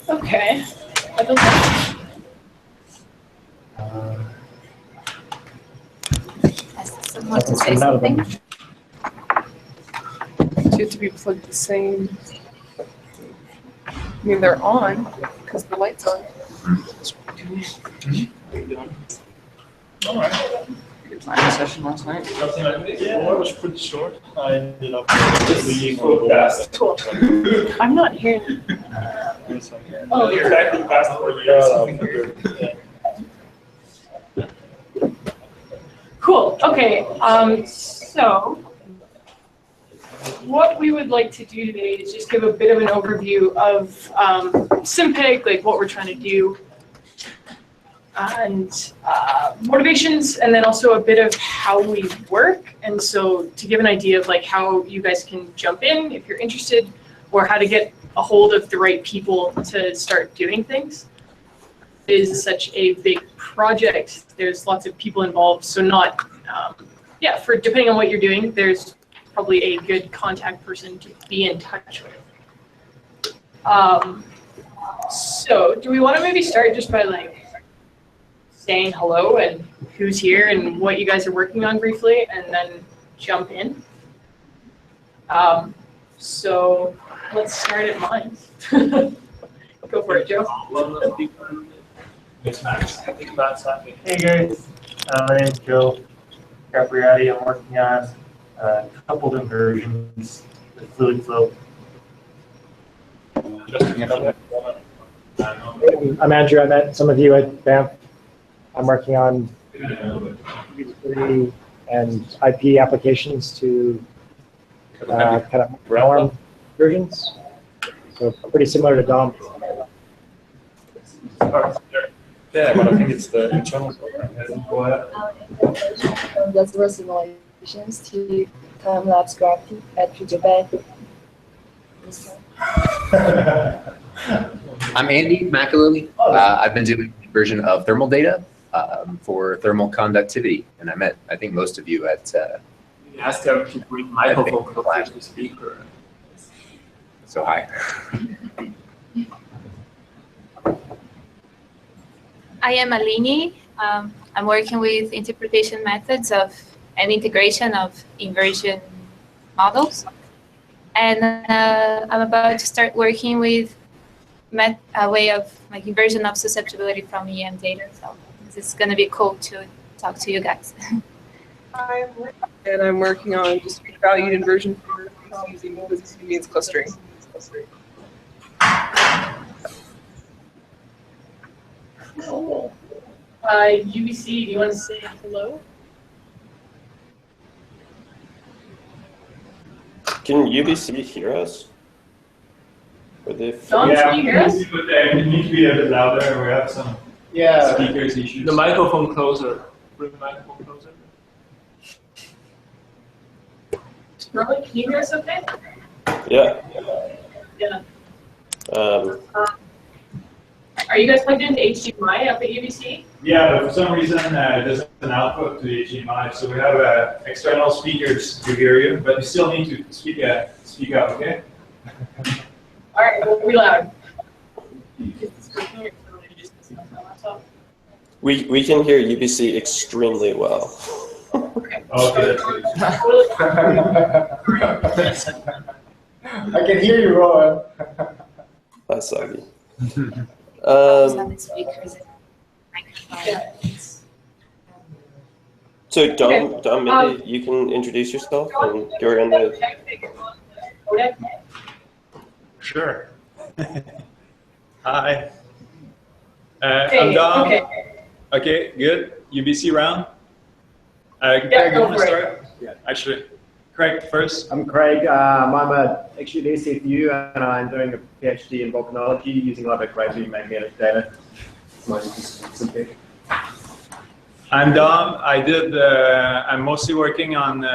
Okay. That doesn't. Someone to say something? Do you have to be plugged the same? I mean, they're on because the light's on. All right. Good planning session last night. Yeah, it was pretty short. I ended up leaving Cool. I'm not hearing. Oh, you're exactly fast forward. Cool. Okay. So what we would like to do today is just give a bit of an overview of SimPEG, like what we're trying to do, and motivations, and then also a bit of how we work. And so to give an idea of like how you guys can jump in if you're interested, or how to get a hold of the right people to start doing things. It is such a big project. There's lots of people involved, so not, yeah, for depending on what you're doing, there's probably a good contact person to be in touch with. So do we want to maybe start just by like saying hello and who's here and what you guys are working on briefly, and then jump in? So let's start at mine. Go for it, Joe. Hey guys, my name's Joe Capriati. I'm working on a couple different versions of Fluid Flow. I'm Andrew. I met some of you at BAMF. I'm working on usability and IP applications to kind of norm versions. So pretty similar to DOM. Yeah, but I think it's the internal program. That's the simulations to time-lapse graphic at FutureBed. I'm Andy McAlilly. I've been doing a version of thermal data for thermal conductivity, and I met, I think, most of you at. You asked them to bring microphone closer to the speaker. So hi. I am Aline. I'm working with interpretation methods of and integration of inversion models. And I'm about to start working with a way of like inversion of susceptibility from EM data. So this is going to be cool to talk to you guys. And I'm working on discrete valued inversion for using business means clustering. UBC, do you want to say hello? Can UBC hear us? Don, can you hear us? It needs to be a bit louder. We have some speakers issues. The microphone closer. Bring the microphone closer. Robert, can you hear us okay? Yeah. Yeah. Um, Are you guys plugged into HDMI up at UBC? Yeah, but for some reason there's an output to HDMI, so we have external speakers to hear you, but you still need to speak out, okay? All right, we'll be loud. we can hear UBC extremely well. Okay. Okay. I can hear you, Rowan. That's soggy. So Dom, maybe you can introduce yourself and you're in the. Sure. Hi. I'm Dom. Okay, good. UBC round. Craig, you want to start? Yeah. Actually, Craig first. I'm Craig. I'm actually at SFU, and I'm doing a PhD in volcanology using live gravity magnetic data. I'm Dom. I'm mostly working on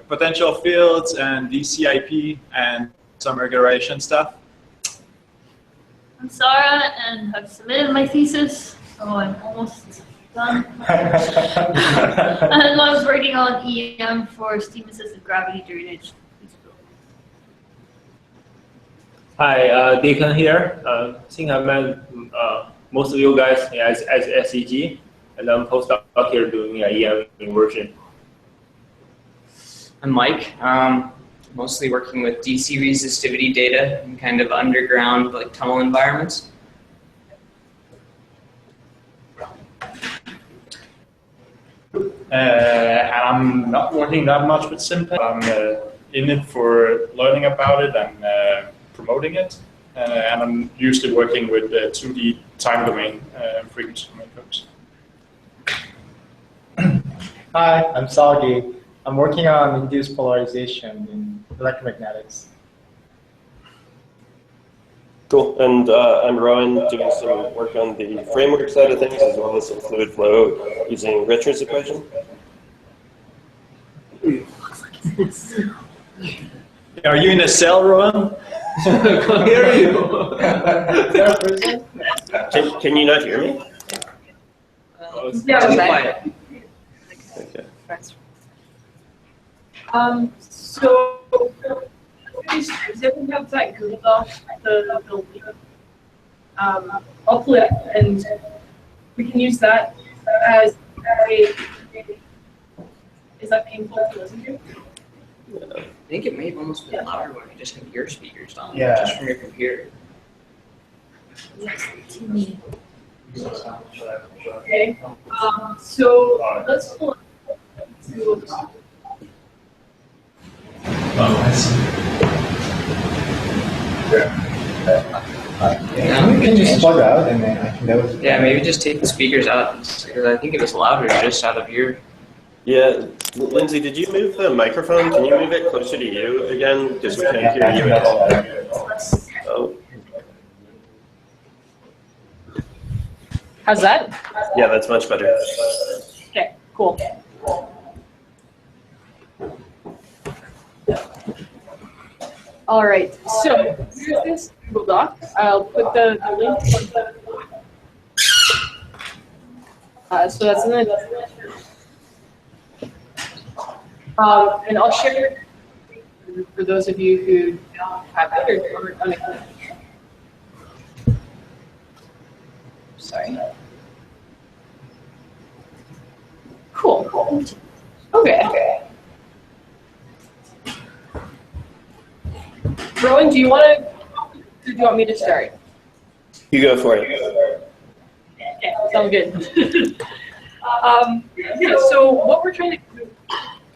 potential fields and DCIP and some regularization stuff. I'm Sarah, and I've submitted my thesis, so I'm almost done. And I was working on EM for steam-assisted gravity drainage. Hi, Deacon here. I think I met most of you guys as SEG, and I'm postdoc here doing EM inversion. I'm Mike. Mostly working with DC resistivity data in kind of underground, like tunnel environments. I'm not working that much with SimPEG. I'm in it for learning about it and promoting it. And I'm usually working with 2D time domain frequency domain codes. Hi, I'm Salgi. I'm working on induced polarization in electromagnetics. Cool. And I'm Rowan, doing some work on the framework side of things as well as some fluid flow using Richard's equation. Are you in a cell, Rowan? Can't hear you. Can you not hear me? Yeah, quiet. Okay. So does everyone have that Google Doc, the link? I'll pull it up and we can use that as a. Is that painful to listen to? I think it may have almost been louder when you just had your speakers on, Yeah. just from your computer. Okay. So let's pull up Google Doc. You can just plug out and then I can go. Yeah, maybe just take the speakers out, because I think it was louder just out of your. Yeah, Lindsay, did you move the microphone? Can you move it closer to you again? Because we can't hear you at all. Oh, How's that? yeah, that's much better. Okay, cool. All right, so here's this Google Doc. I'll put the link. So that's in the. And I'll share it for those of you who don't have it or aren't unacquainted. Sorry. Cool. Okay. Rowan, do you want me to start? You go for it. Okay, sounds good. Yeah, so what we're trying to do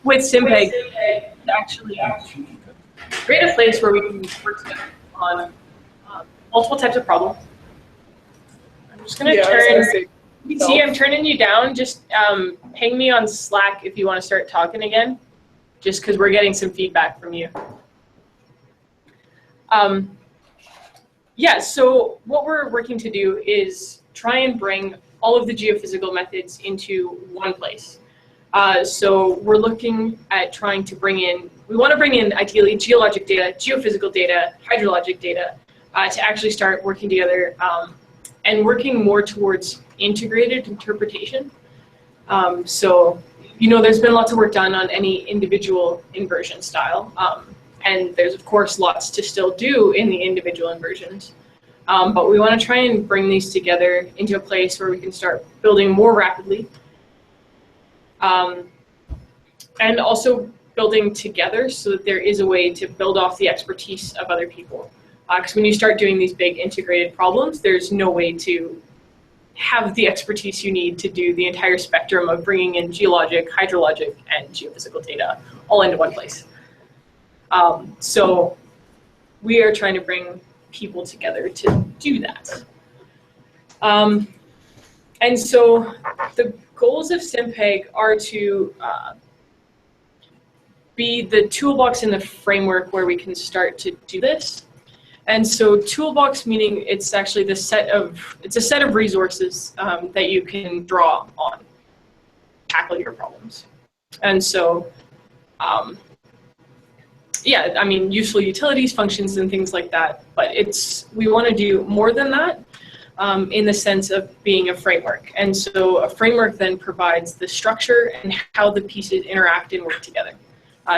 with SimPEG is actually create a place where we can work together on multiple types of problems. I'm just going to turn. You see, I'm turning you down. Just ping me on Slack if you want to start talking again, just because we're getting some feedback from you. Yeah, so what we're working to do is try and bring all of the geophysical methods into one place. So we're looking at trying to bring in, we want to bring in ideally geologic data, geophysical data, hydrologic data, to actually start working together and working more towards integrated interpretation. So, there's been lots of work done on any individual inversion style. And there's, of course, lots to still do in the individual inversions. But we want to try and bring these together into a place where we can start building more rapidly. And also building together so that there is a way to build off the expertise of other people. Because when you start doing these big integrated problems, there's no way to have the expertise you need to do the entire spectrum of bringing in geologic, hydrologic, and geophysical data all into one place. So we are trying to bring people together to do that. And so the goals of SimPEG are to be the toolbox in the framework where we can start to do this. And so toolbox meaning it's actually a set of resources that you can draw on to tackle your problems. And so yeah, I mean, useful utilities, functions, and things like that. But we want to do more than that in the sense of being a framework. And so a framework then provides the structure and how the pieces interact and work together.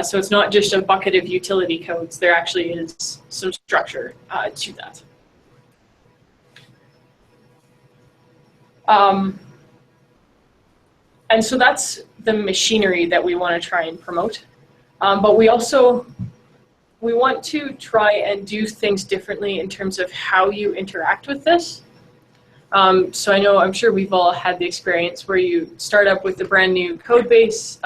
So it's not just a bucket of utility codes. There actually is some structure to that. And so that's the machinery that we want to try and promote. But we want to try and do things differently in terms of how you interact with this. So I'm sure we've all had the experience where you start up with a brand new code base.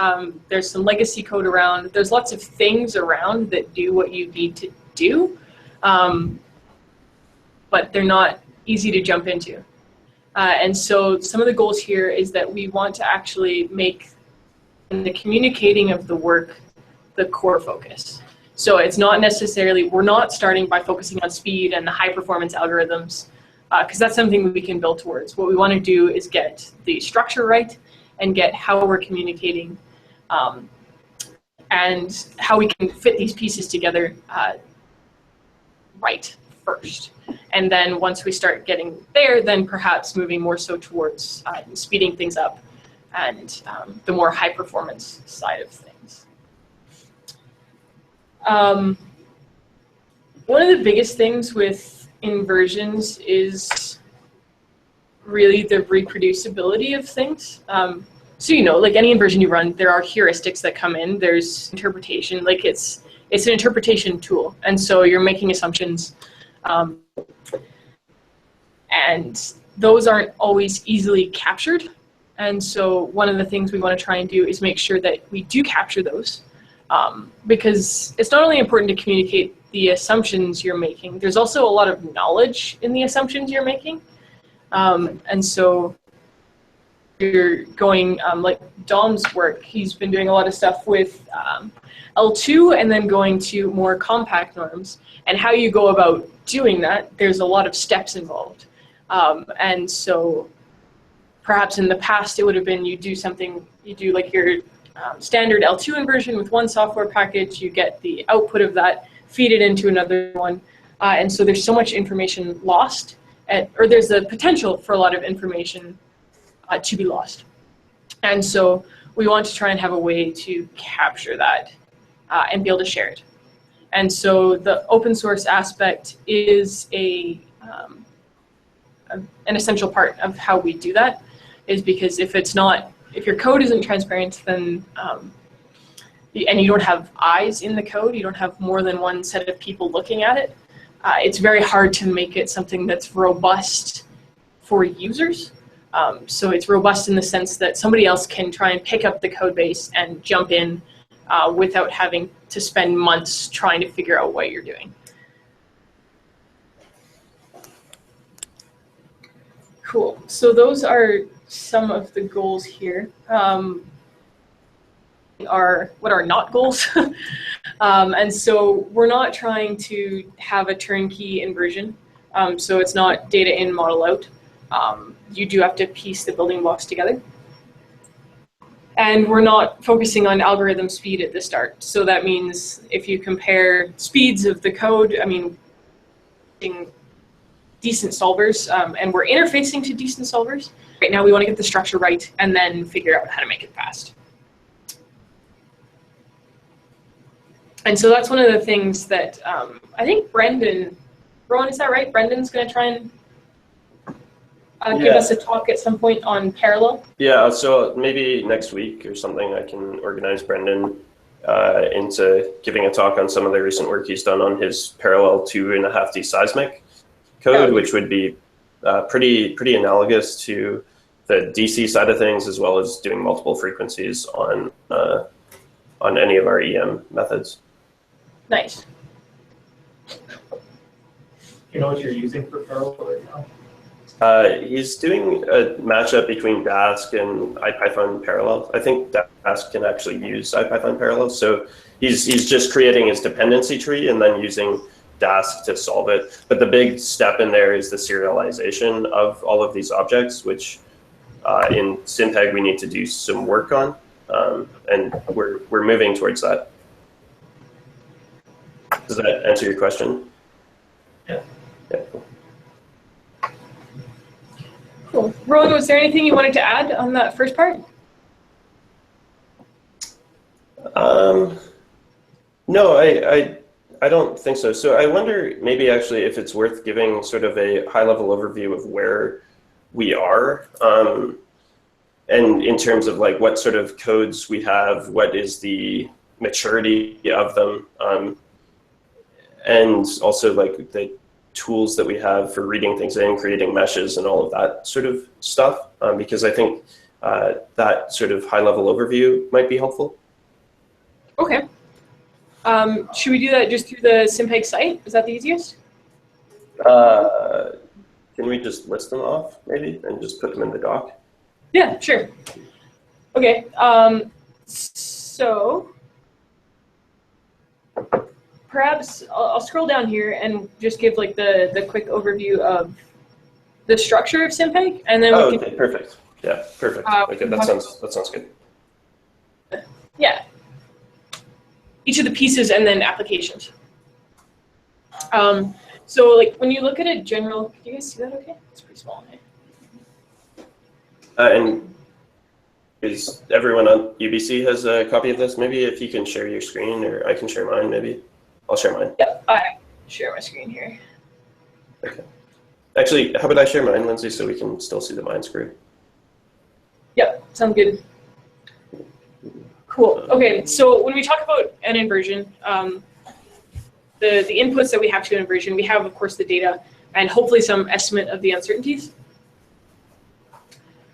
There's some legacy code around. There's lots of things around that do what you need to do, but they're not easy to jump into. And so some of the goals here is that we want to actually make the communicating of the work the core focus. So it's not necessarily, we're not starting by focusing on speed and the high performance algorithms, because that's something we can build towards. What we want to do is get the structure right and get how we're communicating and how we can fit these pieces together right first. And then once we start getting there, then perhaps moving more so towards speeding things up and the more high performance side of things. One of the biggest things with inversions is really the reproducibility of things. So like any inversion you run, there are heuristics that come in. There's interpretation, like it's an interpretation tool, and so you're making assumptions, and those aren't always easily captured. And so one of the things we want to try and do is make sure that we do capture those, because it's not only important to communicate the assumptions you're making, there's also a lot of knowledge in the assumptions you're making. And so you're going, like Dom's work, he's been doing a lot of stuff with L2 and then going to more compact norms. And how you go about doing that, there's a lot of steps involved. And so perhaps in the past it would have been you do like your standard L2 inversion with one software package, you get the output of that, feed it into another one. And so there's so much information lost, or there's a potential for a lot of information to be lost. And so we want to try and have a way to capture that and be able to share it. And so the open source aspect is an essential part of how we do that, is because if your code isn't transparent, then and you don't have eyes in the code, you don't have more than one set of people looking at it, it's very hard to make it something that's robust for users. So it's robust in the sense that somebody else can try and pick up the code base and jump in without having to spend months trying to figure out what you're doing. Cool. So those are some of the goals here. What are not goals? And so we're not trying to have a turnkey inversion. So it's not data in, model out. You do have to piece the building blocks together. And we're not focusing on algorithm speed at the start. So that means if you compare speeds of the code, decent solvers, and we're interfacing to decent solvers. Right now we want to get the structure right and then figure out how to make it fast. And so that's one of the things that I think Brendan, Rowan, is that right? Brendan's going to try and give us a talk at some point on parallel. Yeah, so maybe next week or something I can organize Brendan into giving a talk on some of the recent work he's done on his parallel 2.5D seismic code, which would be pretty analogous to the DC side of things, as well as doing multiple frequencies on any of our EM methods. Nice. You know what you're using for parallel right now? He's doing a matchup between Dask and IPython parallel. I think Dask can actually use IPython parallel. So he's just creating his dependency tree and then using Dask to solve it. But the big step in there is the serialization of all of these objects, which in SimPEG we need to do some work on. And we're moving towards that. Does that answer your question? Yeah. Yeah, cool. Cool. Rowan, was there anything you wanted to add on that first part? No, I don't think so. So I wonder maybe actually if it's worth giving sort of a high-level overview of where we are, and in terms of like what sort of codes we have, what is the maturity of them, and also like the tools that we have for reading things in, creating meshes, and all of that sort of stuff. Because I think that sort of high-level overview might be helpful. Okay. Should we do that just through the SimPEG site? Is that the easiest? Can we just list them off maybe and just put them in the doc? Yeah, sure. Okay. So perhaps I'll scroll down here and just give like the quick overview of the structure of SimPEG, and then we can, okay, perfect. Yeah, perfect. Okay, that sounds good. Yeah. Each of the pieces and then applications. So like when you look at a general, can you guys see that okay? It's pretty small. And is everyone on UBC has a copy of this? Maybe if you can share your screen, or I can share mine maybe. I'll share mine. Yep, I share my screen here. Okay. Actually, how about I share mine, Lindsay, so we can still see the mine screen? Yep, sounds good. Cool. Okay, so when we talk about an inversion, the inputs that we have to an inversion, we have, of course, the data and hopefully some estimate of the uncertainties.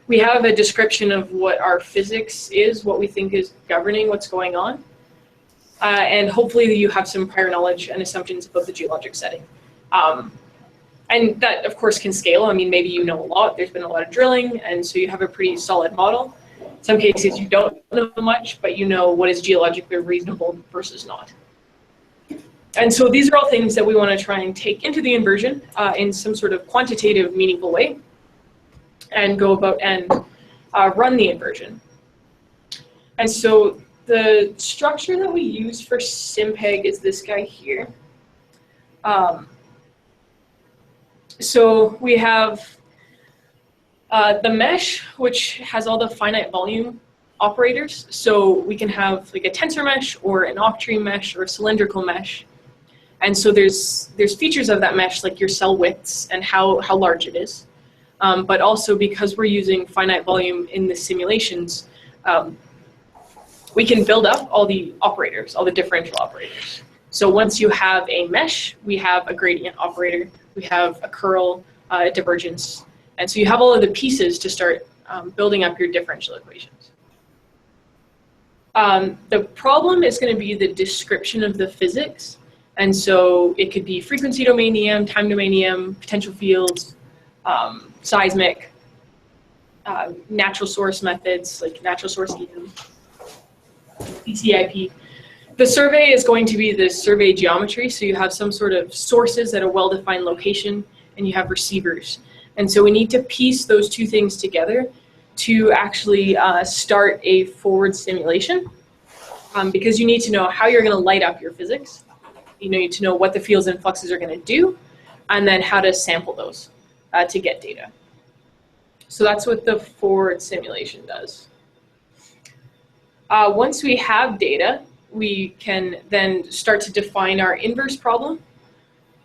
We have a description of what our physics is, what we think is governing what's going on. And hopefully you have some prior knowledge and assumptions about the geologic setting. And that, of course, can scale. I mean, maybe you know a lot. There's been a lot of drilling, and so you have a pretty solid model. In some cases, you don't know much, but you know what is geologically reasonable versus not. And so these are all things that we want to try and take into the inversion in some sort of quantitative, meaningful way, and go about and run the inversion. And so the structure that we use for SimPEG is this guy here. So we have the mesh, which has all the finite volume operators. So we can have like a tensor mesh or an octane mesh or a cylindrical mesh. And so there's features of that mesh, like your cell widths and how large it is. But also because we're using finite volume in the simulations, we can build up all the operators, all the differential operators. So once you have a mesh, we have a gradient operator, we have a curl, a divergence. And so you have all of the pieces to start building up your differential equations. The problem is going to be the description of the physics. And so it could be frequency domain EM, time domain EM, potential fields, seismic, natural source methods like natural source EM, ECIP. The survey is going to be the survey geometry. So you have some sort of sources at a well-defined location, and you have receivers. And so we need to piece those two things together to actually start a forward simulation, because you need to know how you're going to light up your physics. You need to know what the fields and fluxes are going to do, and then how to sample those to get data. So that's what the forward simulation does. Once we have data, we can then start to define our inverse problem.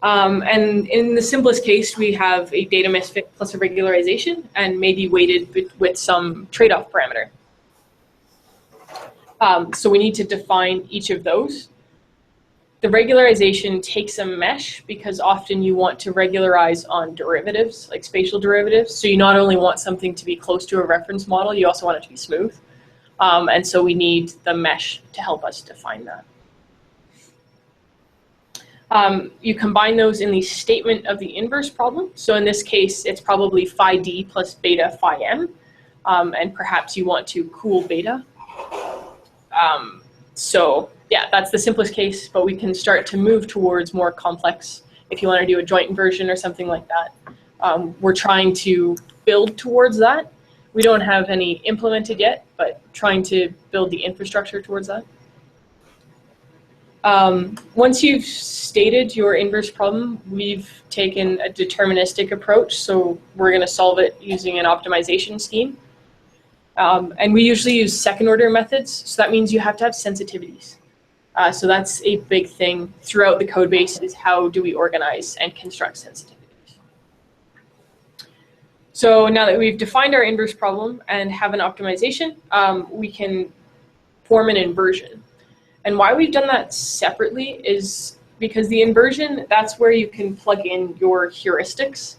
And in the simplest case, we have a data misfit plus a regularization, and maybe weighted with some trade-off parameter. So we need to define each of those. The regularization takes a mesh because often you want to regularize on derivatives, like spatial derivatives. So you not only want something to be close to a reference model, you also want it to be smooth. And so we need the mesh to help us define that. You combine those in the statement of the inverse problem. So in this case, it's probably phi d plus beta phi m. And perhaps you want to cool beta. So yeah, that's the simplest case, but we can start to move towards more complex if you want to do a joint inversion or something like that. We're trying to build towards that. We don't have any implemented yet, but trying to build the infrastructure towards that. Once you've stated your inverse problem, we've taken a deterministic approach. So we're going to solve it using an optimization scheme. And we usually use second order methods. So that means you have to have sensitivities. So that's a big thing throughout the code base, is how do we organize and construct sensitivities. So now that we've defined our inverse problem and have an optimization, we can form an inversion. And why we've done that separately is because the inversion, that's where you can plug in your heuristics.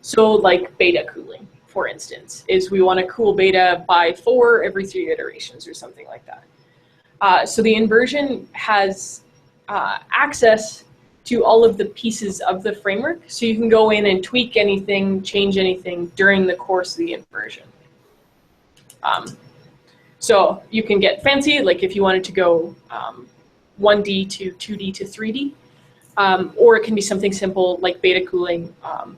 So like beta cooling, for instance, is we want to cool beta by 4 every 3 iterations or something like that. So the inversion has access to all of the pieces of the framework. So you can go in and tweak anything, change anything during the course of the inversion. So you can get fancy, like if you wanted to go 1D to 2D to 3D, or it can be something simple like beta cooling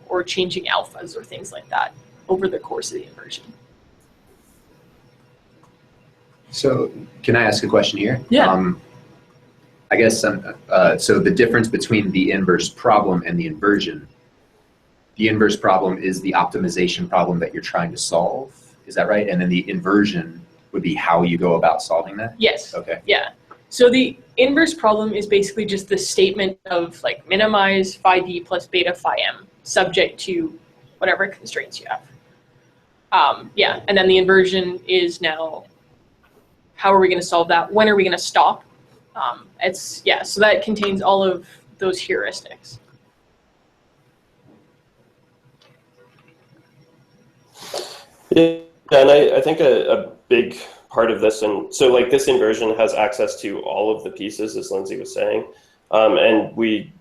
or changing alphas or things like that over the course of the inversion. So can I ask a question here? Yeah. I guess so the difference between the inverse problem and the inversion problem is the optimization problem that you're trying to solve. Is that right? And then the inversion would be how you go about solving that? Yes. Okay. Yeah. So the inverse problem is basically just the statement of like minimize phi d plus beta phi m subject to whatever constraints you have. Yeah, and then the inversion is now how are we going to solve that? When are we going to stop? So that contains all of those heuristics. Yeah, and I think a big part of this, and so like this inversion has access to all of the pieces, as Lindsay was saying, and we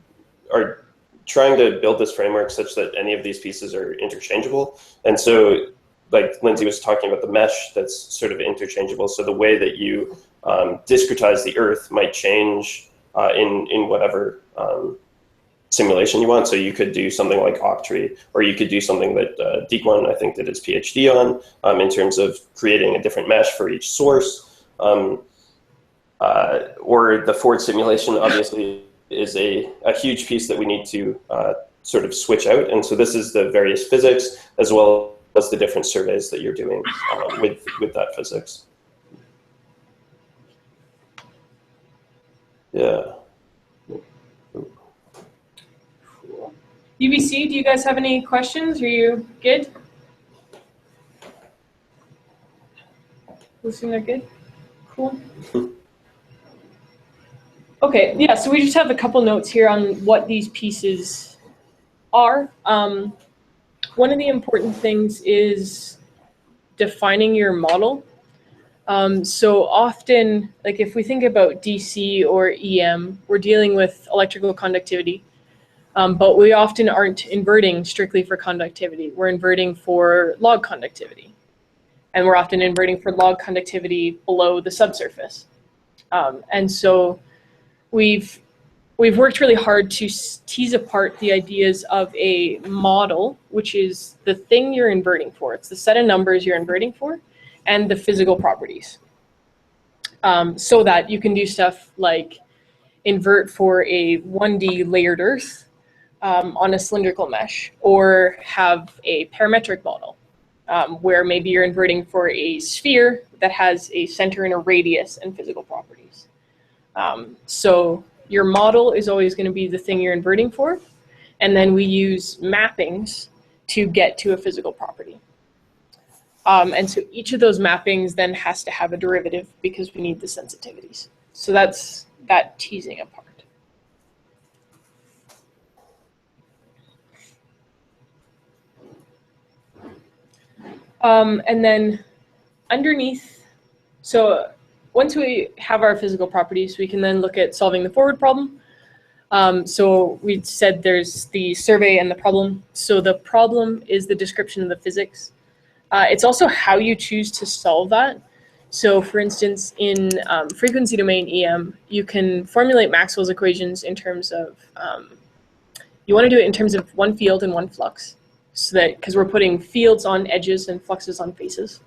are trying to build this framework such that any of these pieces are interchangeable. And so like Lindsay was talking about the mesh that's sort of interchangeable. So the way that you discretize the Earth might change in whatever simulation you want. So you could do something like Octree, or you could do something that Deekwon, I think, did his PhD on in terms of creating a different mesh for each source. Or the Ford simulation, obviously, is a huge piece that we need to sort of switch out. And so this is the various physics, as well as the different surveys that you're doing with that physics. Yeah. UBC, do you guys have any questions? Are you good? Listening, they're good? Cool. Okay, yeah, so we just have a couple notes here on what these pieces are. One of the important things is defining your model. So often, like if we think about DC or EM, we're dealing with electrical conductivity. But we often aren't inverting strictly for conductivity. We're inverting for log conductivity. And we're often inverting for log conductivity below the subsurface. And so we've worked really hard to tease apart the ideas of a model, which is the thing you're inverting for. It's the set of numbers you're inverting for, and the physical properties. So that you can do stuff like invert for a 1D layered Earth, on a cylindrical mesh, or have a parametric model where maybe you're inverting for a sphere that has a center and a radius and physical properties. So your model is always going to be the thing you're inverting for, and then we use mappings to get to a physical property. And so each of those mappings then has to have a derivative because we need the sensitivities. So that's that teasing apart. And then underneath, so once we have our physical properties, we can then look at solving the forward problem. So we said there's the survey and the problem. So the problem is the description of the physics. It's also how you choose to solve that. So for instance, in frequency domain EM, you can formulate Maxwell's equations in terms of, you want to do it in terms of one field and one flux. So that, because we're putting fields on edges and fluxes on faces.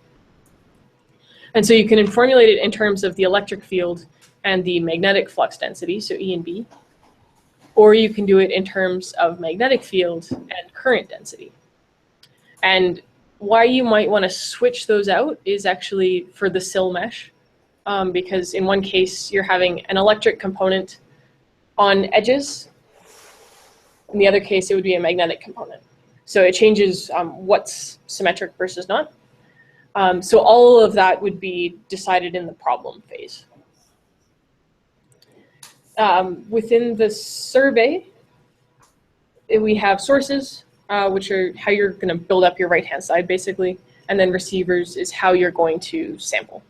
And so you can formulate it in terms of the electric field and the magnetic flux density, so E and B. Or you can do it in terms of magnetic field and current density. And why you might want to switch those out is actually for the SIL mesh. because in one case you're having an electric component on edges. In the other case, it would be a magnetic component. So it changes what's symmetric versus not. So all of that would be decided in the problem phase. Within the survey, we have sources, which are how you're going to build up your right-hand side, basically. And then receivers is how you're going to sample.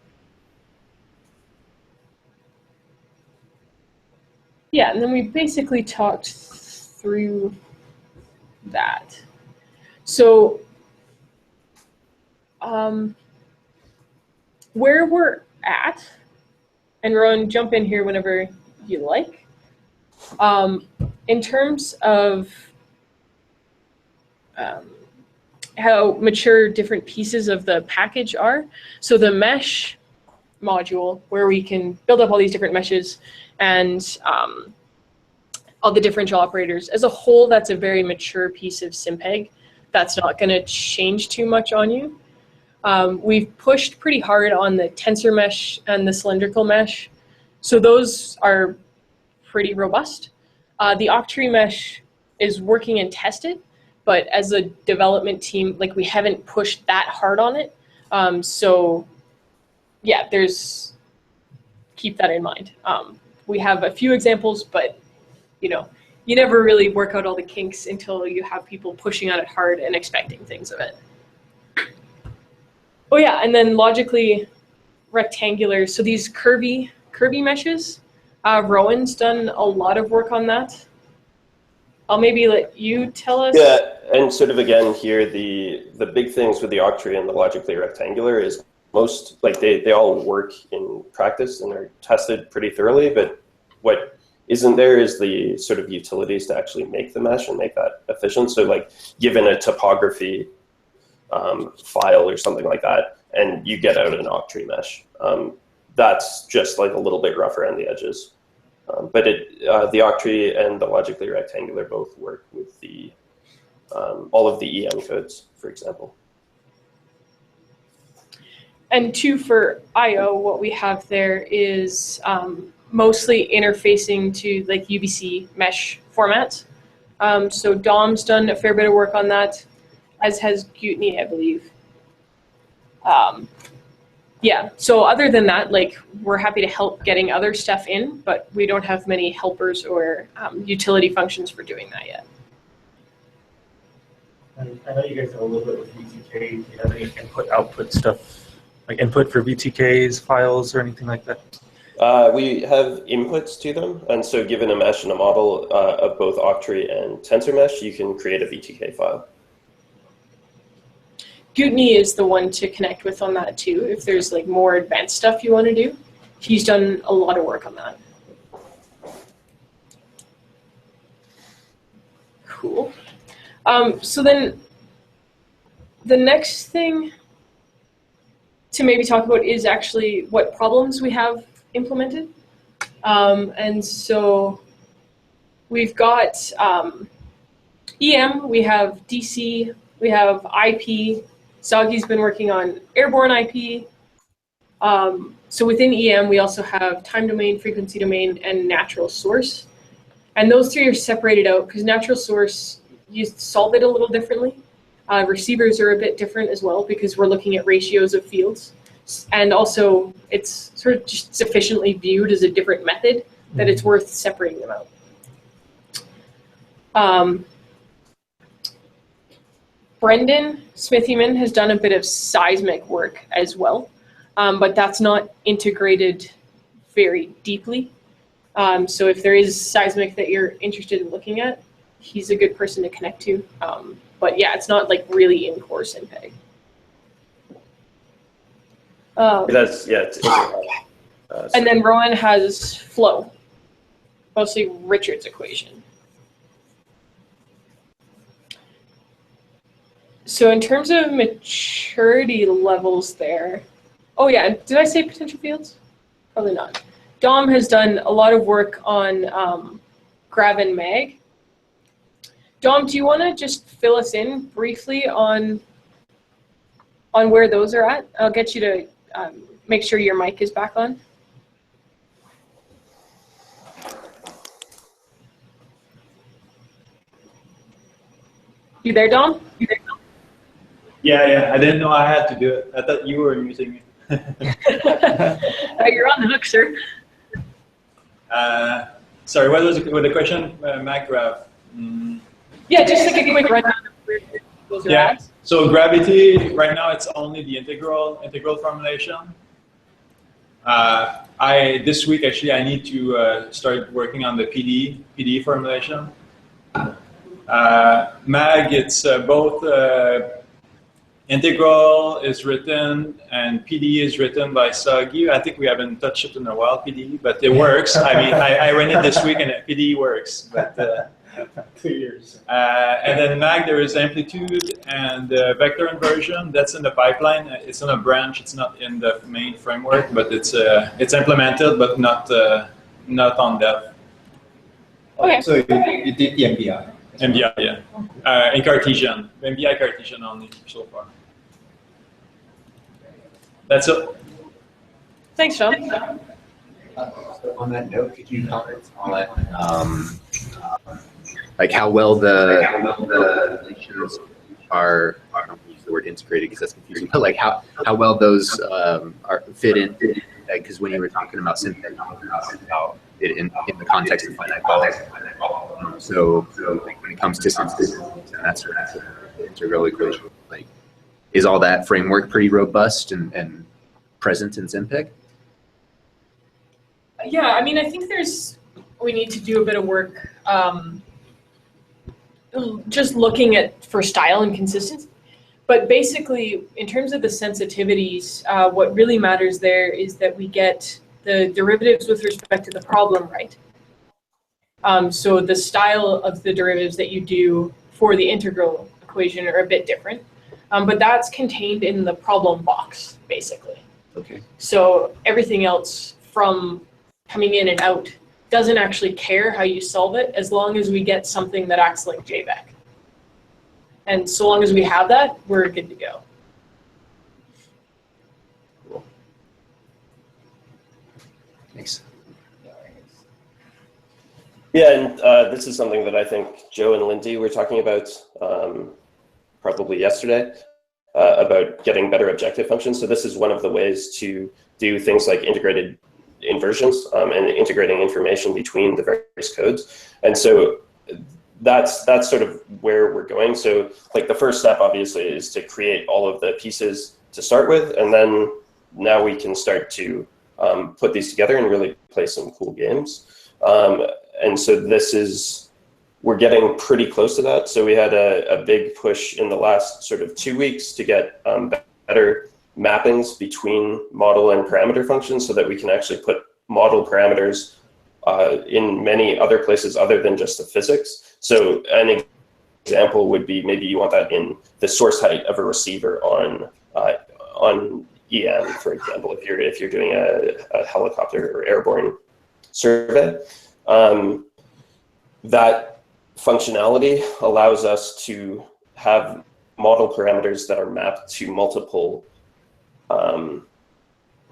Yeah, and then we basically talked through that. So where we're at, and Rowan, jump in here whenever you like. In terms of how mature different pieces of the package are, so the mesh module, where we can build up all these different meshes and all the differential operators, as a whole, that's a very mature piece of SimPEG. That's not going to change too much on you. We've pushed pretty hard on the tensor mesh and the cylindrical mesh. So those are pretty robust. The octree mesh is working and tested, but as a development team, like, we haven't pushed that hard on it. So yeah, keep that in mind. We have a few examples, but you never really work out all the kinks until you have people pushing on it hard and expecting things of it. Oh yeah, and then logically rectangular. So these curvy meshes, Rowan's done a lot of work on that. I'll maybe let you tell us. Yeah, and sort of again here, the big things with the octree and the logically rectangular is most, like, they all work in practice and are tested pretty thoroughly, but what isn't there is the sort of utilities to actually make the mesh and make that efficient. So like, given a topography file or something like that, and you get out an octree mesh, that's just like a little bit rough around the edges. But the octree and the logically rectangular both work with the all of the EM codes, for example. And two, for I/O, what we have there is mostly interfacing to like UBC mesh formats. So Dom's done a fair bit of work on that, as has Gutney, I believe. Yeah, so other than that, like, we're happy to help getting other stuff in, but we don't have many helpers or utility functions for doing that yet. And I know you guys have a little bit with VTK. Do you have any input-output stuff, like input for VTKs, files, or anything like that? We have inputs to them, and so given a mesh and a model of both octree and tensor mesh, you can create a VTK file. Gutney is the one to connect with on that too, if there's like more advanced stuff you want to do. He's done a lot of work on that. Cool. So then the next thing to maybe talk about is actually what problems we have implemented. And so we've got EM, we have DC, we have IP. Sagi's been working on airborne IP. So within EM, we also have time domain, frequency domain, and natural source. And those three are separated out because natural source, you solve it a little differently. Receivers are a bit different as well because we're looking at ratios of fields. And also, it's sort of just sufficiently viewed as a different method that it's worth separating them out. Brendan Smithyman has done a bit of seismic work as well, but that's not integrated very deeply. So if there is seismic that you're interested in looking at, he's a good person to connect to. But yeah, it's not like really in core SimPEG. And then Rowan has flow, mostly Richard's equation. So in terms of maturity levels there, oh yeah, did I say potential fields? Probably not. Dom has done a lot of work on grav and mag. Dom, do you want to just fill us in briefly on where those are at? I'll get you to make sure your mic is back on. You there, Dom? Yeah. I didn't know I had to do it. I thought you were using it. You're on the hook, sir. Sorry, what was the question? MacGraph. Yeah, just like a quick rundown of where those are at. So gravity, right now it's only the integral formulation. This week actually I need to start working on the PD formulation. Mag, it's both integral is written and PD is written by Sagi. I think we haven't touched it in a while, PD, but it works. I mean, I ran it this week and PD works, but 2 years. and then Mag, there is amplitude and vector inversion. That's in the pipeline. It's on a branch. It's not in the main framework, but it's implemented, but not on dev. Okay. So you did the MBI. MBI, yeah. In Cartesian. MBI Cartesian only so far. That's it. Thanks, Sean. So on that note, could you comment on like how well the relations are, I don't use the word integrated because that's confusing, but like how well those are fit in, because when you were talking about SimPEG, about it in the context of finite balls. So like when it comes to synthesis and that sort of integral equation, like is all that framework pretty robust and present in SimPEG? Yeah, I mean, I think we need to do a bit of work just looking at for style and consistency. But basically, in terms of the sensitivities, what really matters there is that we get the derivatives with respect to the problem right. So the style of the derivatives that you do for the integral equation are a bit different. But that's contained in the problem box, basically. Okay. So everything else from coming in and out doesn't actually care how you solve it as long as we get something that acts like JVEC. And so long as we have that, we're good to go. Cool. Thanks. Yeah, and this is something that I think Joe and Lindy were talking about probably yesterday, about getting better objective functions. So this is one of the ways to do things like integrated inversions and integrating information between the various codes. And so that's sort of where we're going. So like the first step obviously is to create all of the pieces to start with, and then now we can start to put these together and really play some cool games. And so we're getting pretty close to that. So we had a big push in the last sort of 2 weeks to get better mappings between model and parameter functions so that we can actually put model parameters in many other places other than just the physics. So an example would be maybe you want that in the source height of a receiver on EM, for example, if you're doing a helicopter or airborne survey. That functionality allows us to have model parameters that are mapped to multiple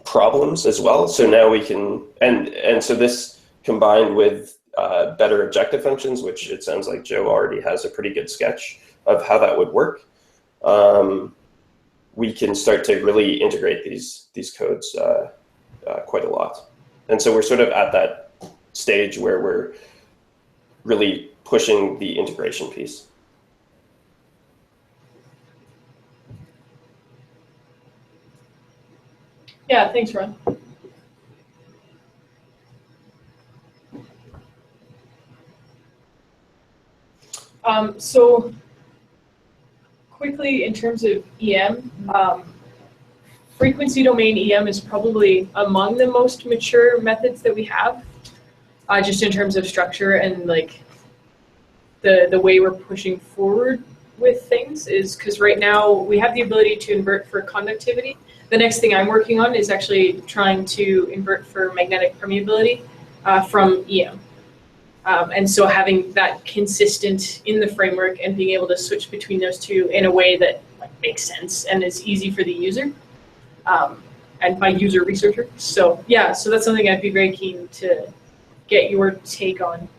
problems as well. So now we can, and so this combined with better objective functions, which it sounds like Joe already has a pretty good sketch of how that would work. We can start to really integrate these codes quite a lot. And so we're sort of at that stage where we're really pushing the integration piece. Yeah, thanks, Ron. So quickly, in terms of EM, frequency domain EM is probably among the most mature methods that we have, just in terms of structure and like the way we're pushing forward with things is because right now we have the ability to invert for conductivity. The next thing I'm working on is actually trying to invert for magnetic permeability from EM. And so having that consistent in the framework and being able to switch between those two in a way that like, makes sense and is easy for the user and by user researcher. So yeah, so that's something I'd be very keen to get your take on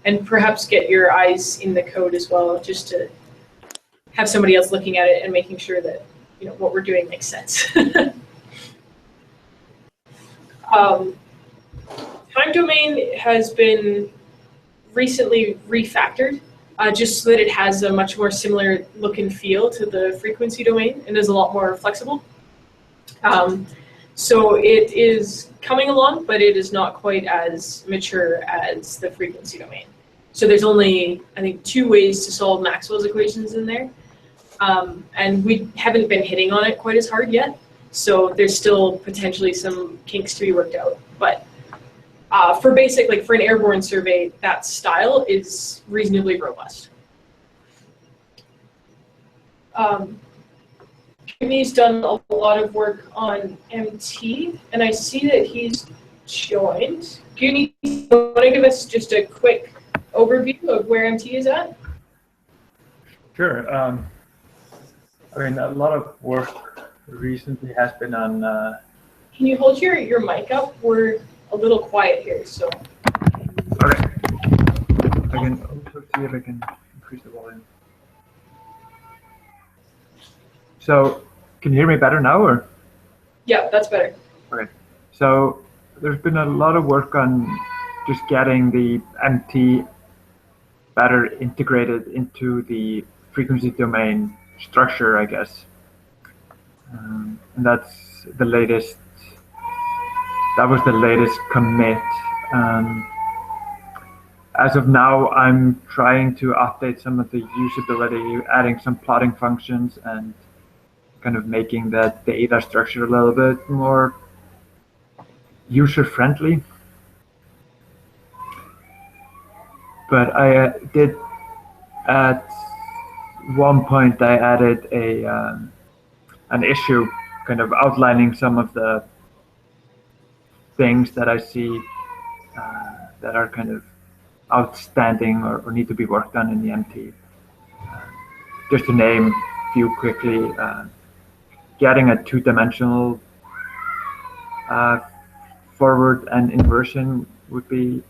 and perhaps get your eyes in the code as well, just to have somebody else looking at it and making sure that what we're doing makes sense. Time domain has been recently refactored just so that it has a much more similar look and feel to the frequency domain and is a lot more flexible. So it is coming along, but it is not quite as mature as the frequency domain. So there's only, I think, 2 ways to solve Maxwell's equations in there. And we haven't been hitting on it quite as hard yet. So there's still potentially some kinks to be worked out. But for basic, like for an airborne survey, that style is reasonably robust. Jimmy's done a lot of work on MT, and I see that he's joined. Do you want to give us just a quick overview of where MT is at? Sure. I mean, a lot of work recently has been on. Can you hold your mic up? We're a little quiet here, so. Okay. I can also see if I can increase the volume. So, can you hear me better now, or? Yeah, that's better. Okay. So, there's been a lot of work on just getting the MT better integrated into the frequency domain structure, I guess. And that's the latest. That was the latest commit. As of now, I'm trying to update some of the usability, adding some plotting functions and kind of making that data structure a little bit more user-friendly. But I did, at one point, I added an issue kind of outlining some of the things that I see that are kind of outstanding or need to be worked on in the MT. Just to name a few quickly, getting a 2-dimensional forward and inversion would be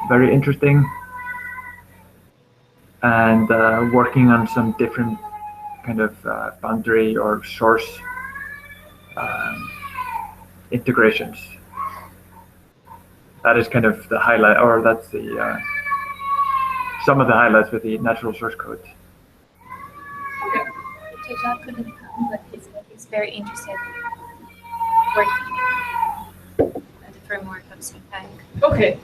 very interesting, and working on some different kind of boundary or source integrations. That is kind of the highlight, or that's the some of the highlights with the natural source code. John couldn't come, but he's very interested working on the framework of SimPEG. Okay.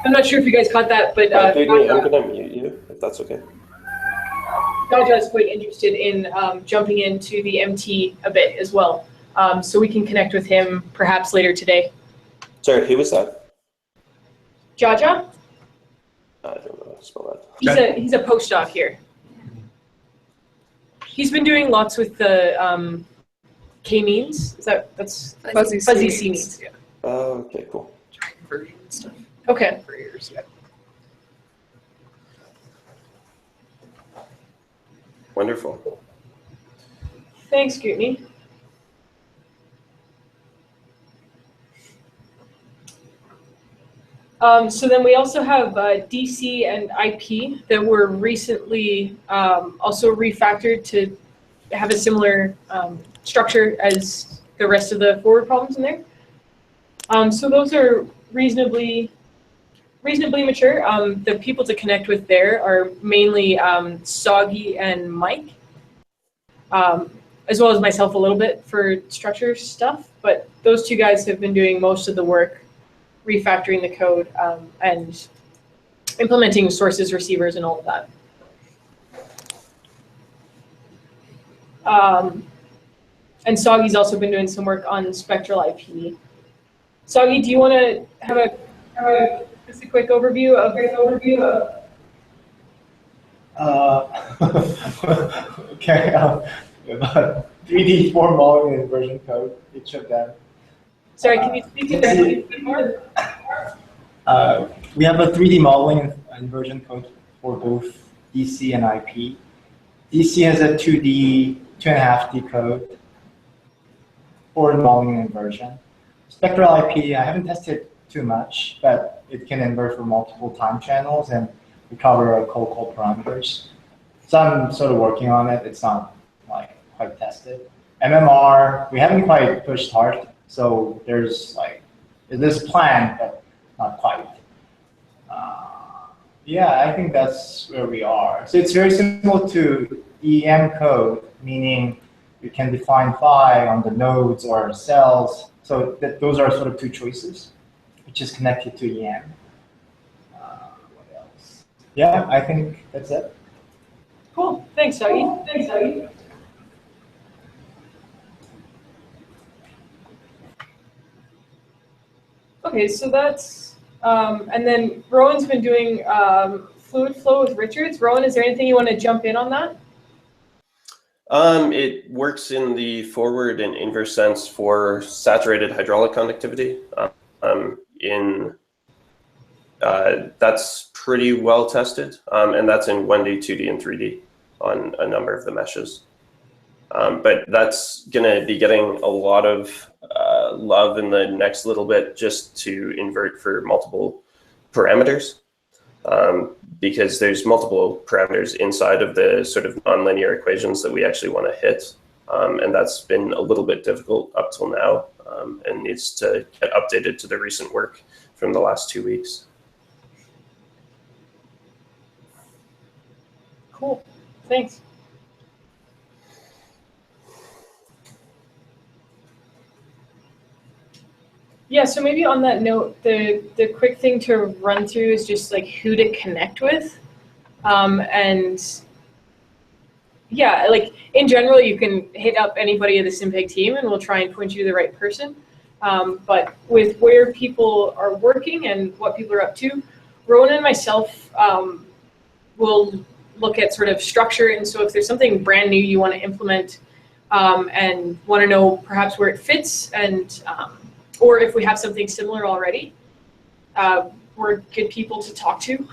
I'm not sure if you guys caught that, but I'm going to mute you, if that's okay. Jaja is quite interested in jumping into the MT a bit as well. So we can connect with him perhaps later today. Sorry, who was that? Jaja? I don't know how to spell that. He's a postdoc here. He's been doing lots with the k-means. That's fuzzy c-means? Yeah. Oh, okay, cool. Conversion stuff. Okay. For years, yeah. Wonderful. Thanks, Gutney. So then we also have DC and IP that were recently also refactored to have a similar structure as the rest of the forward problems in there. So those are reasonably mature. The people to connect with there are mainly Soggy and Mike, as well as myself a little bit for structure stuff. But those 2 guys have been doing most of the work, refactoring the code and implementing sources, receivers, and all of that. And Soggy's also been doing some work on spectral IP. Soggy, do you want to have just a quick overview of? Okay, about 3D form modeling and inversion code, each of them. Sorry, can you speak to that a bit more? We have a 3D modeling and inversion code for both DC and IP. DC has a 2D, 2.5D code for modeling and inversion. Spectral IP, I haven't tested too much, but it can invert for multiple time channels, and recover code parameters. So I'm sort of working on it. It's not like quite tested. MMR, we haven't quite pushed hard. So there's like, this plan, but not quite. Yeah, I think that's where we are. So it's very similar to EM code, meaning you can define phi on the nodes or cells. So those are sort of two choices, which is connected to EM. What else? Yeah, I think that's it. Cool. Thanks, Dougie. Thanks, Dougie. Okay, so that's, and then Rowan's been doing fluid flow with Richards. Rowan, is there anything you want to jump in on that? It works in the forward and inverse sense for saturated hydraulic conductivity. That's pretty well tested, and that's in 1D, 2D, and 3D on a number of the meshes. But that's going to be getting a lot of love in the next little bit just to invert for multiple parameters. Because there's multiple parameters inside of the sort of nonlinear equations that we actually want to hit. And that's been a little bit difficult up till now and needs to get updated to the recent work from the last 2 weeks. Cool, thanks. Yeah, so maybe on that note, the quick thing to run through is just like who to connect with. And yeah, like in general, you can hit up anybody of the SimPEG team and we'll try and point you to the right person. But with where people are working and what people are up to, Rowan and myself will look at sort of structure. And so if there's something brand new you want to implement and want to know perhaps where it fits and or if we have something similar already, we're good people to talk to.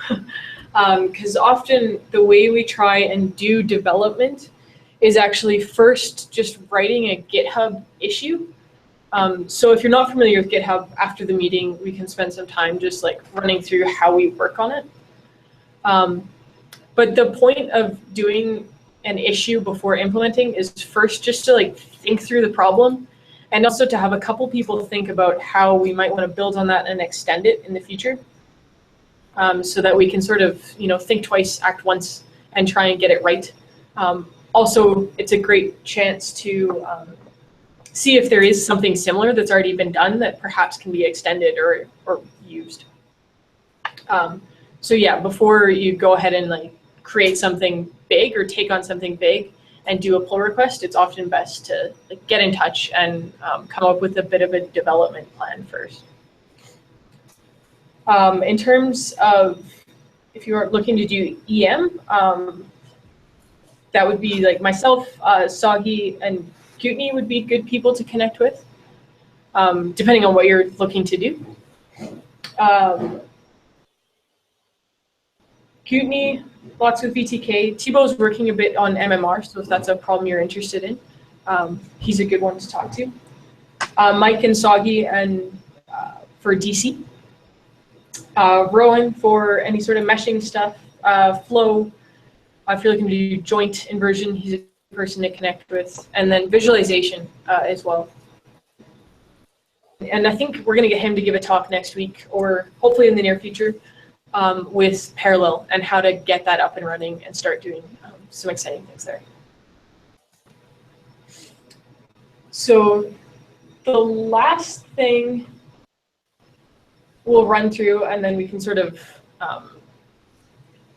Because often the way we try and do development is actually first just writing a GitHub issue. So if you're not familiar with GitHub, after the meeting, we can spend some time just like running through how we work on it. But the point of doing an issue before implementing is first just to like think through the problem and also to have a couple people think about how we might want to build on that and extend it in the future. So that we can sort of, think twice, act once, and try and get it right. Also, it's a great chance to see if there is something similar that's already been done that perhaps can be extended or used. So yeah, before you go ahead and like create something big or take on something big and do a pull request, it's often best to like, get in touch and come up with a bit of a development plan first. In terms of if you are looking to do EM, that would be like myself, Soggy, and Kutney would be good people to connect with, depending on what you're looking to do. Kutney, lots with VTK. Thibaut's working a bit on MMR, so if that's a problem you're interested in, he's a good one to talk to. Mike and Soggy and for DC. Rowan for any sort of meshing stuff. Flo, if you're looking to do joint inversion, he's a person to connect with. And then visualization as well. And I think we're going to get him to give a talk next week, or hopefully in the near future, with Parallel and how to get that up and running and start doing some exciting things there. So the last thing we'll run through, and then we can sort of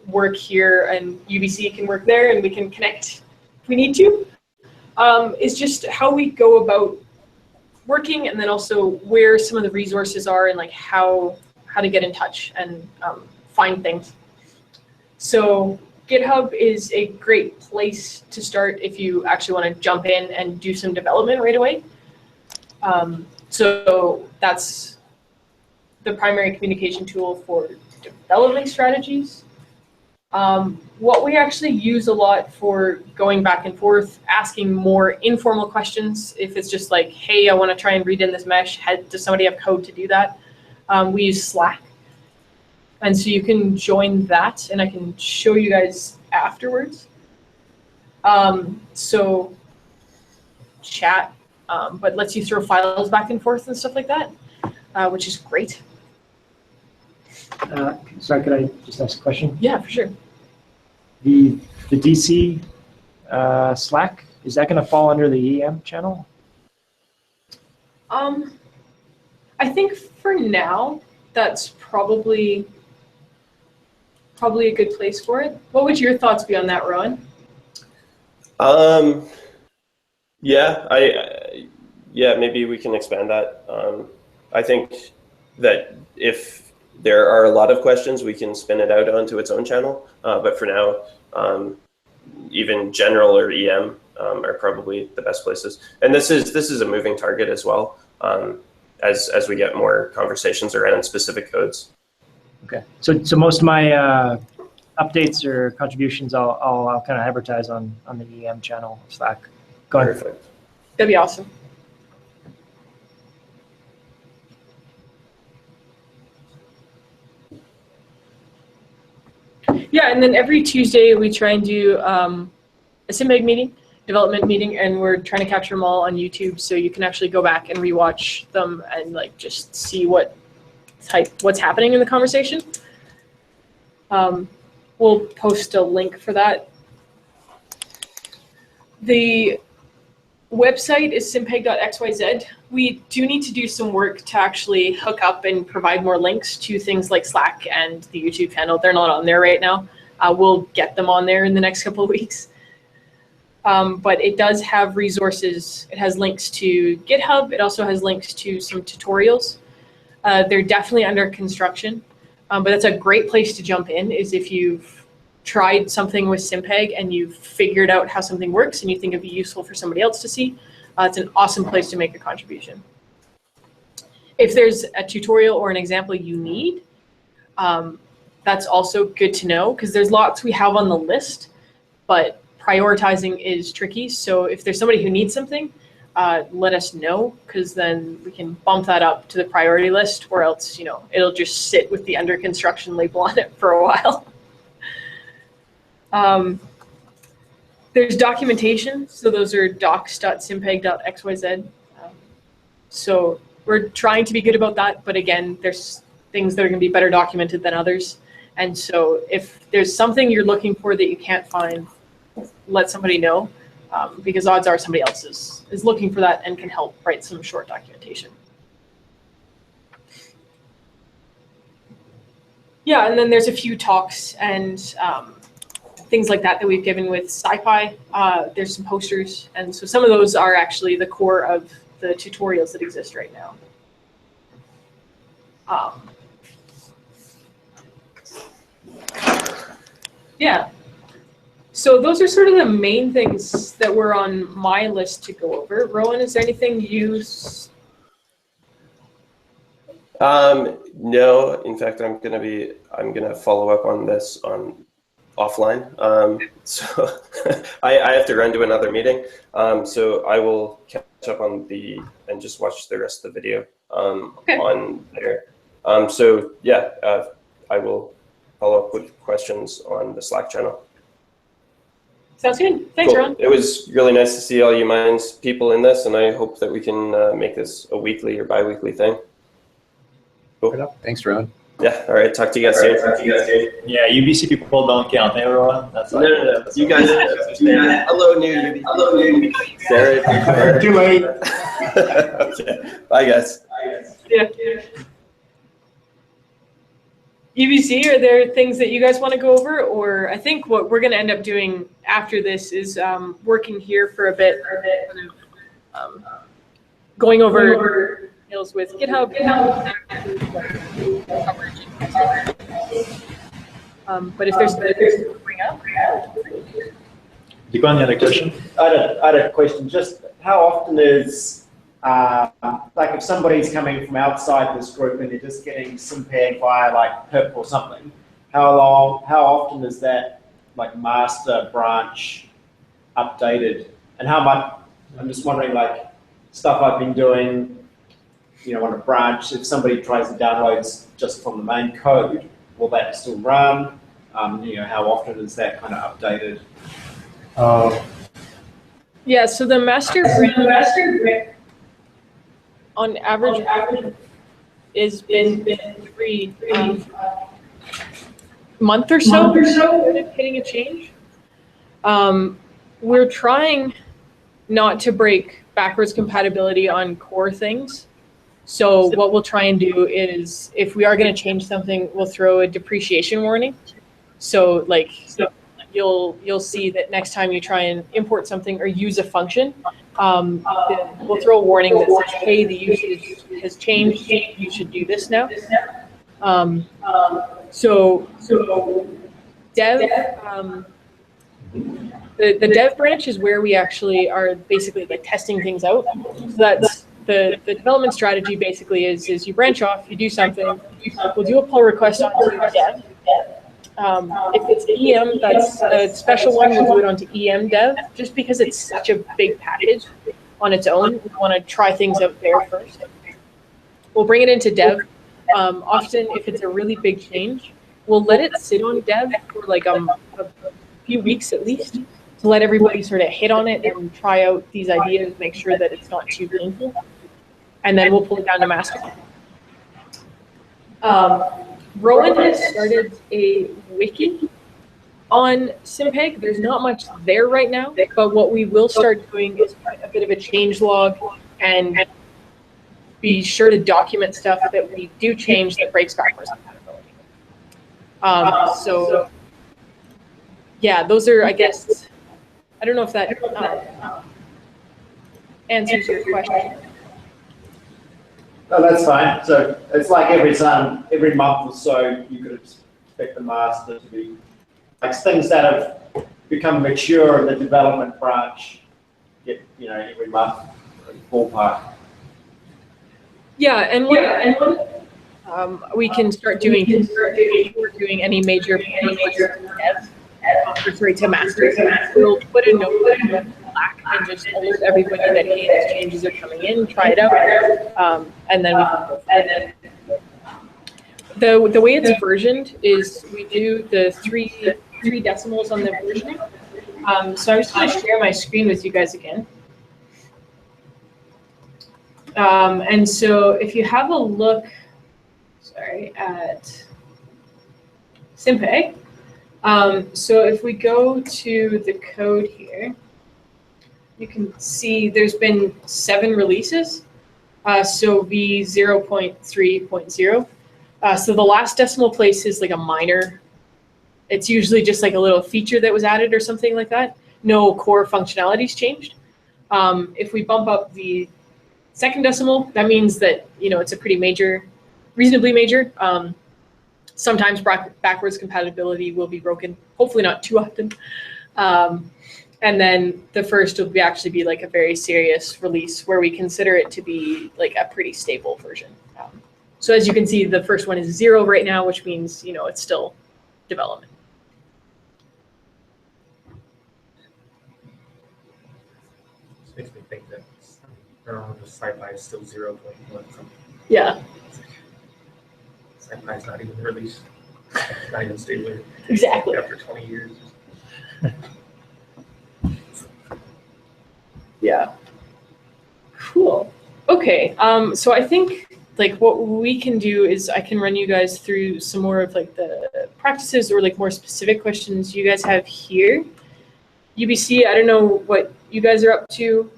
work here, and UBC can work there, and we can connect if we need to, is just how we go about working, and then also where some of the resources are, and like how to get in touch and find things. So GitHub is a great place to start if you actually want to jump in and do some development right away. So that's the primary communication tool for development strategies. What we actually use a lot for going back and forth, asking more informal questions, if it's just like, hey, I want to try and read in this mesh, does somebody have code to do that? We use Slack. And so you can join that, and I can show you guys afterwards. So chat, but lets you throw files back and forth and stuff like that, which is great. Sorry, could I just ask a question? Yeah, for sure. The DC Slack, is that going to fall under the EM channel? I think for now, that's probably a good place for it. What would your thoughts be on that, Rowan? Yeah, maybe we can expand that. I think that if there are a lot of questions, we can spin it out onto its own channel. But for now, even general or EM are probably the best places. And this is a moving target as well, as we get more conversations around specific codes. Okay. So most of my updates or contributions, I'll kind of advertise on the EM channel Slack. Go ahead. Perfect. That'd be awesome. Yeah, and then every Tuesday we try and do a SimPEG meeting, development meeting, and we're trying to capture them all on YouTube, so you can actually go back and rewatch them and like just see what's happening in the conversation. We'll post a link for that. The website is simpeg.xyz. We do need to do some work to actually hook up and provide more links to things like Slack and the YouTube channel. They're not on there right now. We'll get them on there in the next couple of weeks. But it does have resources. It has links to GitHub. It also has links to some tutorials. They're definitely under construction. But that's a great place to jump in, is if you've tried something with SimPEG and you've figured out how something works and you think it'd be useful for somebody else to see. It's an awesome place to make a contribution. If there's a tutorial or an example you need, that's also good to know, because there's lots we have on the list, but prioritizing is tricky. So if there's somebody who needs something, let us know, because then we can bump that up to the priority list, or else, you know, it'll just sit with the under construction label on it for a while. There's documentation, so those are docs.simpeg.xyz. So we're trying to be good about that, but again, there's things that are going to be better documented than others. And so if there's something you're looking for that you can't find, let somebody know, because odds are somebody else is looking for that and can help write some short documentation. Yeah, and then there's a few talks and things like that we've given with SciPy. There's some posters, and so some of those are actually the core of the tutorials that exist right now. Yeah. So those are sort of the main things that were on my list to go over. Rowan, is there anything you? No, in fact, I'm gonna follow up on this offline. So I have to run to another meeting. So I will catch up on and just watch the rest of the video on there. So yeah, I will follow up with questions on the Slack channel. Sounds good. Thanks, Ron. It was really nice to see all you Minds people in this, and I hope that we can make this a weekly or bi-weekly thing. Cool. Thanks, Ron. Yeah, all right, talk to you guys soon. Yeah, UBC people don't count, eh, Rowan? That's no. You guys, hello, new UBC. Hello, new UBC. Sarah. Too late. Okay. Bye, guys. Yeah. UBC, are there things that you guys want to go over? Or I think what we're going to end up doing after this is working here for a bit, going over deals with GitHub. But if there's something to bring up. Deepan, you had a question? I had a question. Just how often is like if somebody's coming from outside this group and they're just getting SimPEG via like PIP or something, how often is that like master branch updated? And how much, I'm just wondering, like stuff I've been doing, you know, on a branch, if somebody tries to download just from the main code, will that still run? How often is that kind of updated? Yeah, so the master branch on average is been every month or so hitting a change. We're trying not to break backwards compatibility on core things. So what we'll try and do is, if we are going to change something, we'll throw a depreciation warning. So like you'll see that next time you try and import something or use a function, we'll throw a warning that says, hey, the usage has changed, you should do this now. So dev, the dev branch is where we actually are basically like testing things out. So that's the development strategy basically is you branch off, you do something, we'll do a pull request onto dev. If it's EM, that's a special one, we'll do it onto EM dev, just because it's such a big package on its own. We want to try things out there first. We'll bring it into dev. Often, if it's a really big change, we'll let it sit on dev for like a few weeks at least, to let everybody sort of hit on it and try out these ideas, make sure that it's not too painful. And then we'll pull it down to master. Rowan has started a wiki on SimPEG. There's not much there right now, but what we will start doing is a bit of a change log and be sure to document stuff that we do change that breaks backwards compatibility. So yeah, those are, I guess, I don't know if that answers your question. No, that's fine. So it's like every month or so, you could expect the master to be like things that have become mature in the development branch. Get every month, ballpark. Yeah, and we can start doing any major to master. We'll put a note in Slack and just alert everybody that hey, these changes are coming in, try it out, and then we can go from there. The way it's versioned is we do the three decimals on the versioning. So I'm just going to share my screen with you guys again. And so if you have a look, at SimPEG, so if we go to the code here, you can see there's been 7 releases, so V 0.3.0. So the last decimal place is like a minor. It's usually just like a little feature that was added or something like that. No core functionality's changed. If we bump up the second decimal, that means that it's a pretty major, reasonably major. Sometimes backwards compatibility will be broken, hopefully not too often. And then the first will actually be like a very serious release where we consider it to be like a pretty stable version. So as you can see, the first one is 0 right now, which means it's still development. This makes me think that the SciPy is still 0.1 something. Yeah. SciPy is not even released, not even stable. Exactly. After 20 years. Yeah. Cool. Okay. So I think like what we can do is I can run you guys through some more of like the practices or like more specific questions you guys have here. UBC, I don't know what you guys are up to.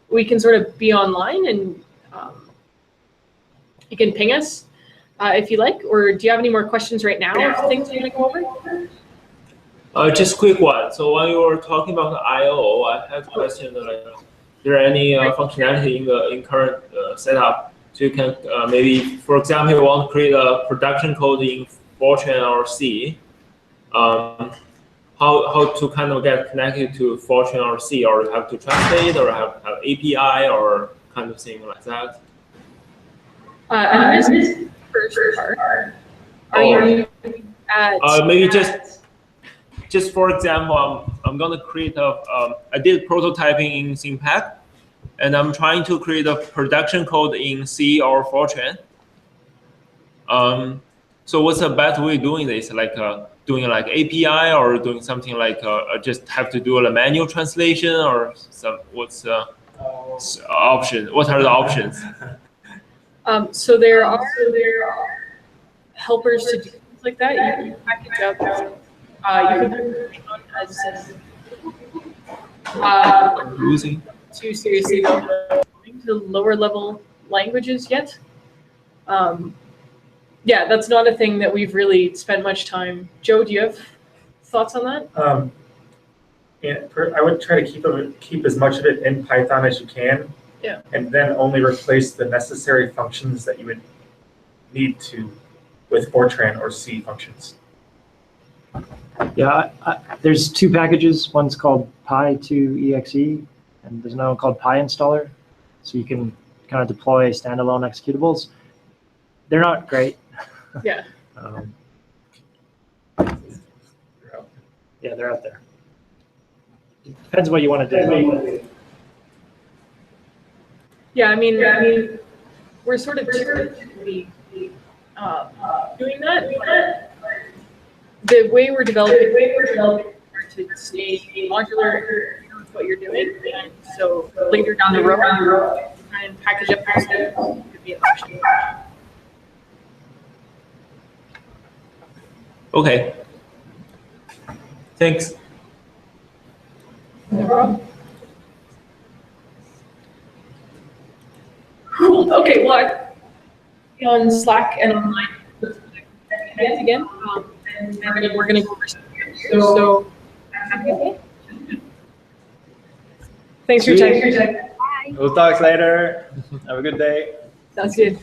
We can sort of be online and you can ping us if you like, or do you have any more questions right now of things you want to go over? Just a quick one. So when you were talking about the I/O, I had a question that is there any functionality in current setup? So you can maybe, for example, you want to create a production code in Fortran or C. How to kind of get connected to Fortran or C, or you have to translate, or have API, or kind of thing like that? I missed this first part. Are you at? Maybe just for example, I'm gonna create I did prototyping in SimPEG, and I'm trying to create a production code in C or Fortran. So what's the best way of doing this? Like doing like API or doing something like just have to do a manual translation or some, what's option? What are the options? So there are helpers to do things like that. You can package up. You can put it on as losing too seriously though to lower level languages yet. Yeah, that's not a thing that we've really spent much time. Joe, do you have thoughts on that? I would try to keep as much of it in Python as you can. Yeah. And then only replace the necessary functions that you would need to with Fortran or C functions. Yeah, there's two packages. One's called Py2exe, and there's another one called PyInstaller. So you can kind of deploy standalone executables. They're not great. Yeah. Yeah, they're out there. Depends what you want to do. Yeah, I mean, we're sort of doing that. The way we're developing to stay modular with what you're doing, and so later down the road, try and package up your stuff could be an option. Okay. Thanks. No problem. Cool. Okay. Well, on Slack and online again, and we're gonna go over some. So thanks for your time. We'll talk later. Have a good day. Sounds good.